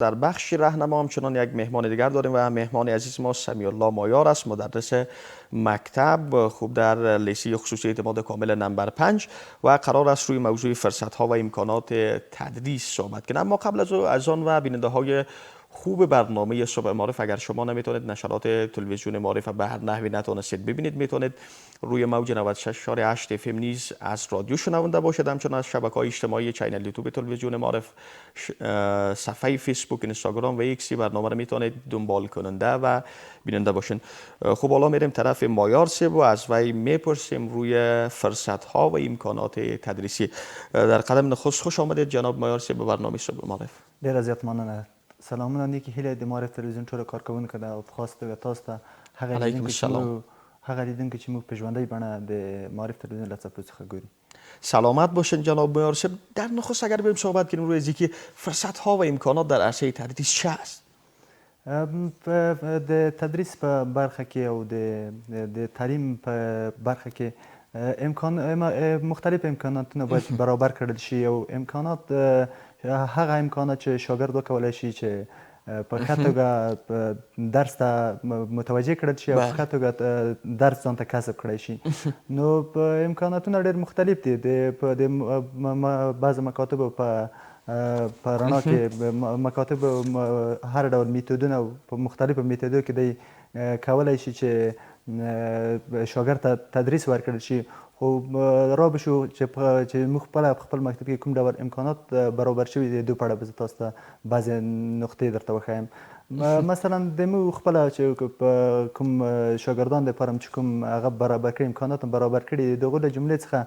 در بخش راهنما همچنان یک مهمان دیگر داریم و مهمان عزیز ما سمیع الله مایار است، مدرس مکتب خوب در لیسه خصوصی اعتماد کامل نمبر 5 و قرار است روی موضوع فرصت ها و امکانات تدریس صحبت کنیم. اما قبل از آن و بیننده های خوب برنامه صبح معارف، اگر شما نمیتونید نشرات تلویزیون معارف به هر نحوی نتونستید ببینید، میتونید روی موج 96.8 FM نیز از رادیو شنونده باشید. همچنین از شبکه‌های اجتماعی چینل یوتیوب تلویزیون معارف، صفحه فیسبوک، اینستاگرام و ایکس برنامه را میتونید دنبال کننده و بیننده باشین. خب حالا میریم طرف مایار صاحب و از وی میپرسیم روی فرصت ها و امکانات تدریسی. در قدم نخست خوش آمدید جناب مایار صاحب به برنامه صبح معارف. ډیر زیات مننه. سلامونه نیکی هیله د معارف تلویزیون ټول کارکونکو د خاص توګه تاسو ته هغه لیدونکو چې موږ په ژوندۍ بڼه د معارف تلویزیون له څپو څخه ګوري. سلامت باشین جناب مایار صاحب. در نخست اگر بریم صحبت کنیم روی اینکه فرصت ها و امکانات در عرصه تدریس چه است؟ د تدریس په برخه کې او د تعلیم په برخه کې مختلف امکاناتونه باید برابر کړل شي او امکانات هغه امکانات چې شاګرد وکولای شي چې په ښه توګه درس ته متوجه کړل شي او په ښه توګه درس ځان ته کسب کړی شي. نو امکاناتونه ډېر مختلف دي. د بعض مکاتبو په رڼا کې مکاتب هر ډول میتودونه او په مختلفو میتودو کې دی کولی شي چې شاګرد ته تدریس ورکړل شي. خو را به شو چې موږ خپل مکتب کې کوم ډول امکانات برابر شوي دي، دو په اړه به زه تاسو ته بعضې نقطې درته وښیم. مثلا د موږ خپله چې کوم شاګردان دپاره چې کوم هغه برابر کړي امکانات برابر کړي دي، د هغو له جملې څخه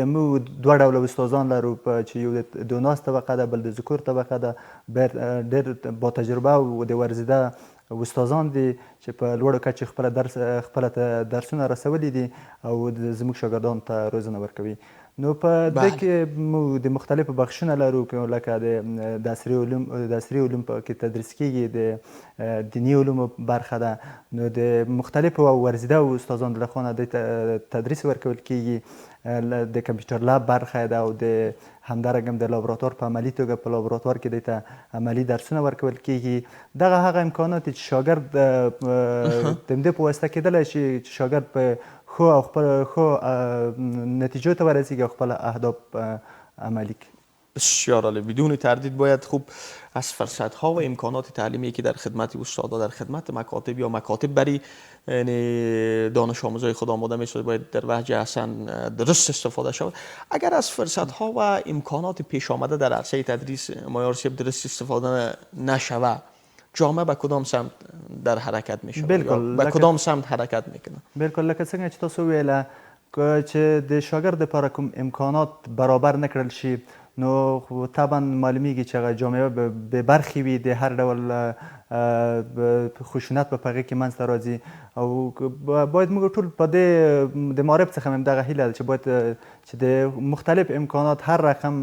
د موږ دوه ډوله استادان لرو چې یو د دوناس طبقه ده، بل د ذکور طبقه ده. ډېر با تجربه او د ورزیده استادان دي چې په لوړه کچې خپله درسونه رسولي دي او زموږ شاګردانو ته روزنه ورکوي. نو په دې کې موږ د مختلفو بخشونه لرو لکه د عصري علوم کې تدریس کیږي، د دیني علومو برخه ده. نو د مختلفو او ورزیده استادانو له خوا نه تدریس ورکول کیږي. د کمپیوټر لاب برخه ده او د همدارنګه د لابراتوار په عملي توګه په لابراتوار کې ته عملي درسونه ورکول کیږي. دغه هغه امکانات چې شاګرد د همدې په واسطه کیدلی شي چې شاګرد په ښو او ښو نتیجو ته ورسیږي او خپل اهداف عملی کړي. بسیار عالی. بدون تردید باید خوب از فرصت ها و امکانات تعلیمی که در خدمت استادا، در خدمت مکاتب یا مکاتب برای دانش آموزای خود آماده میشه، باید در وجه اصلا درست استفاده شود. اگر از فرصت ها و امکانات پیش آمده در عرصه تدریس مایار صاحب درست استفاده نشود، جامعه به کدام سمت در حرکت میشه؟ بالکل. به کدام سمت حرکت میکنه؟ بالکل لکه څنګه چې تاسو ویله چې د شاګرد لپاره کوم امکانات برابر نکړل شي، نو طبعا معلومیږي چې هغه جامعه به برخې وي، د هر ډول خشونت به هغې کې منځته راځي. او باید موږ ټول په دې د معارف څخه هم دغه هیله ده چې باید چې د مختلف امکانات هر رقم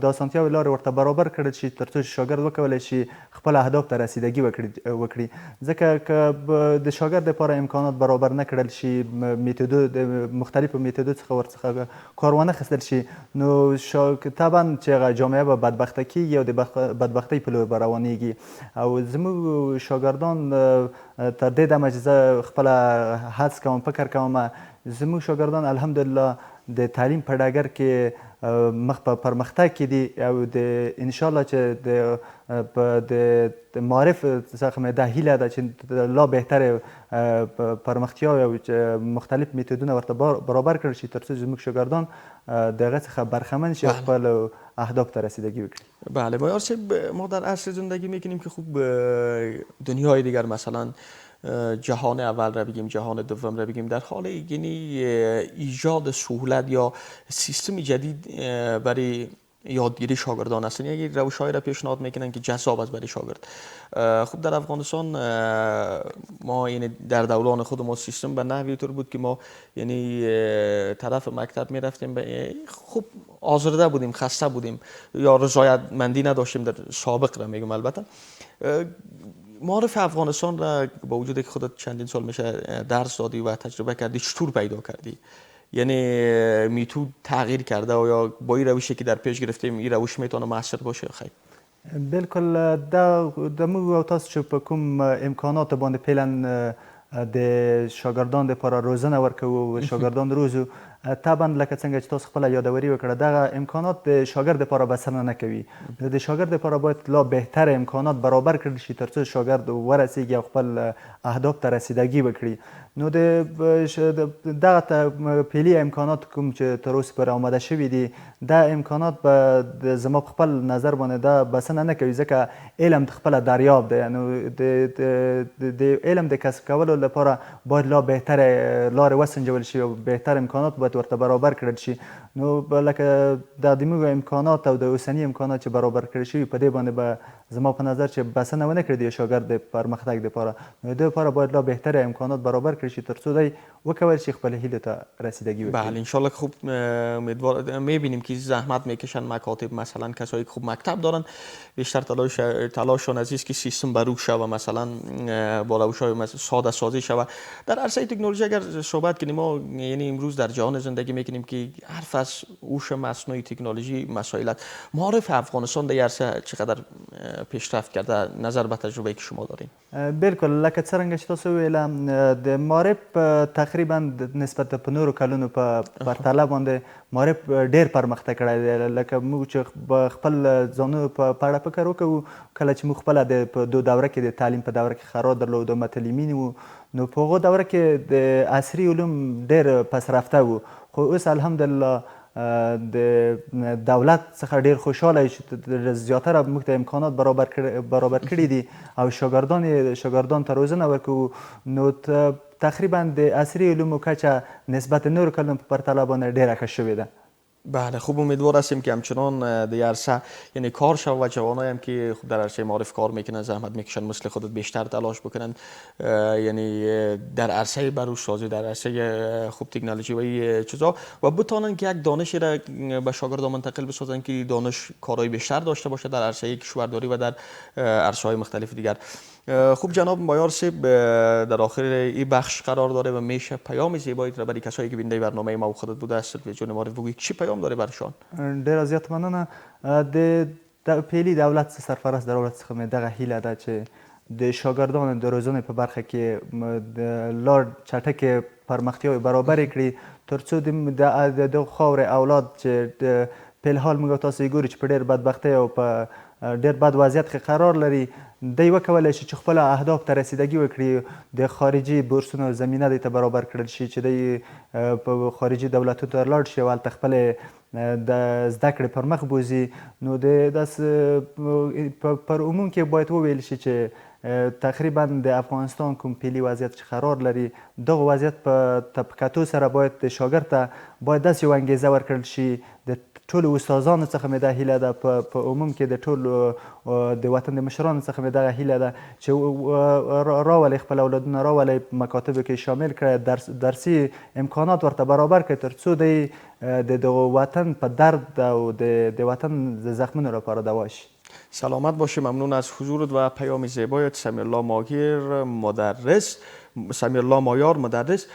د اسانتیاوې لارې ورته برابر کړل شي تر څو چې شاګرد وکولی شي خپل اهداف ته رسیدګي وکړي. ځکه که د شاګرد لپاره امکانات برابر نه کړل شي، مختلفو میتودو څخه ورڅخه کار وانه اخیستل شي، نو طبعا چې هغه جامعه به بدبخته کیږي او د بدبختۍ په لور به روانیږي. او زموږ شاګردان تر دې دمه چې زه خپله هڅه کوم، فکر کوم زموږ شاګردان الحمدلله د تعلیم په ډګر کې مخ په پرمختګ کې دي او انشاءالله چې د معارف څخه مې دا هیله ده چې لا بهتر پرمختیاوې او مختلف میتودونه ورته برابر کړل شي تر څو زموږ شاګردان د هغه څخه برخمن شي او خپل اهداف ته رسیدگی بکنیم. بله مایار صاحب، ما در عصر زندگی میکنیم که خوب دنیای دیگر، مثلا جهان اول را بگیم، جهان دوم را بگیم، در حال یعنی ایجاد سهولت یا سیستم جدید برای یادگیری شاگردان هستن. یک روش‌هایی را پیشنهاد میکنن که جذاب است برای شاگرد. خب در افغانستان ما یعنی در دوران خود ما سیستم به نحوی طور بود که ما یعنی طرف مکتب میرفتیم، خب آزرده بودیم، خسته بودیم یا رضایتمندی نداشتیم، در سابق را میگم. البته معارف افغانستان را با وجود که خودت چندین سال میشه درس دادی و تجربه کردی، چطور پیدا کردی؟ یعنی میتود تغییر کرده و یا با این روشی که در پیش گرفتیم این روش میتونه موثر باشه یا خیر؟ بالکل د موږ او تاسو چې په کوم امکاناتو باندې پیلن د شاګردان دپاره روزنه ورکوو و شاګردان روزو طبعا لکه څنګه چې تاسو خپله یادوري وکړه دغه امکانات د شاګرد دپاره بسنه نه کوي د شاګرد دپاره باید لا بهتر امکانات برابر کړل شي تر څو شاګرد ورسیږي او خپل اهداف ته رسیدګي وکړي نو دغه فعلي امکانات کوم چې تر اوسه پورې آماده شوي دي دا امکانات به زما په خپل نظر باندې دا بسنه نه کوي ځکه علم خپله دریاب دی نو د علم د کسب کولو لپاره باید لا بهترې لارې وسنجول شي او بهتر امکانات باید ورته برابر کړل شي نو لکه د موږ امکانات او د اوسني امکانات چې برابر کړل شوي په دې باندې به زما په نظر چې بسنه ونه کړي د یو شاګرد د پرمختګ دپاره نو د دپاره باید لا بهتر امکانات برابر کړي شي تر څو دی وکولی شي خپل هیلو ته رسیدگی وکړي. بله انشالله که خوب امیدوار میبینیم که زحمت میکشن مکاتب مثلا کسایی که خوب مکتب دارن بیشتر تلاششون از است که سیستم بر روش شوه مثلا با روش‌های ساده سازی شوه. در عرصه تکنولوژی اگر صحبت کنیم ما یعنی امروز در جهان زندگی میکنیم که حرف از هوش مصنوعی تکنولوژی مسائل معارف افغانستان در عرصه چقدر پیشرفت کرده نظر به تجربه که شما دارین؟ بالکل لکه څرنګه چې تاسو ویل د معارف تقریبا نسبت په نورو کلونو په پرتله باندې معارف ډېر پرمختګ کړی دی لکه موږ چې خپل ځانونو په اړه فکر وکړو کله چې موږ خپله په دوره کې د تعلیم په دوره کې خرا درلود متعلمین وو نو په هغو دوره کې د عصري علوم ډېر پسرفته وو خو اوس الحمدلله د دولت څخه ډېر خوشحاله چې زیاتره موږ ته امکانات برابر کړي دي او شاګردان ته روزنه ورکوو نو تقریبا د عصري علومو کچه نسبت نورو کلونو په پرتله باندې ډېره ښه شوې ده. بله خوب امیدوار هستیم که همچنان در عرصه یعنی کار شد و جوانایی هم که خوب در عرصه معارف کار میکنن زحمت میکشن مثل خودت بیشتر تلاش بکنن یعنی در عرصه بروزسازی در عرصه خوب تکنولوژی و این چیزا و بتونن که یک دانشی را به شاگردان منتقل بسازن که دانش کارهای بیشتر داشته باشه در عرصه کشورداری و در عرصه های مختلف دیگر. خوب جناب مایار صاحب در آخر این بخش قرار داره و میشه پیام زیبایی را برای کسایی که بیننده برنامه ما و خودت بوده است تلویزیون معارف بگویید چی پیام داره برشان؟ ډېره زیاته مننه د فعلي دولت سرپرست د دولت څخه مې دغه هیله ده چې د شاګردانو د روزنې په برخه کې لار چټکې پرمختیاوې برابرې کړي تر څو د دغه خاورې اولاد چې په الحال موږ تاسو یې ګورو چې په ډېر بدبختۍ او په ډېر بد وضعیت کې قرار لري دی وکولی شي چې خپل اهداف ته رسیدګي وکړي د خارجي بورسونو زمینه دی ته برابر کړل شي چې دی په خارجي دولتونو ته لاړ شي او هلته خپلې د زده کړې پر مخ بوځي نو پر عموم کې باید وویل شي چې تقریبا د افغانستان کوم فعلي وضعیت چې قرار لري دغه وضعیت په کتو سره باید د شاګرد ته باید داسې یوه انګېزه ورکړل شي د ټولو استادانو څخه مې دا هیله ده په عموم کې د ټولو د وطن د مشرانو څخه مې دغه هیله ده چې راولئ خپل اولادونه راولئ په مکاتبو کې شامل کړئ درسي امکانات ورته برابر کړئ تر څو دی د دغه وطن په درد او د وطن د زخمونو لپاره دوا شي. سلامت باشی. ممنون از حضورت و پیام زیبایت. سمیرالله مایار مدرس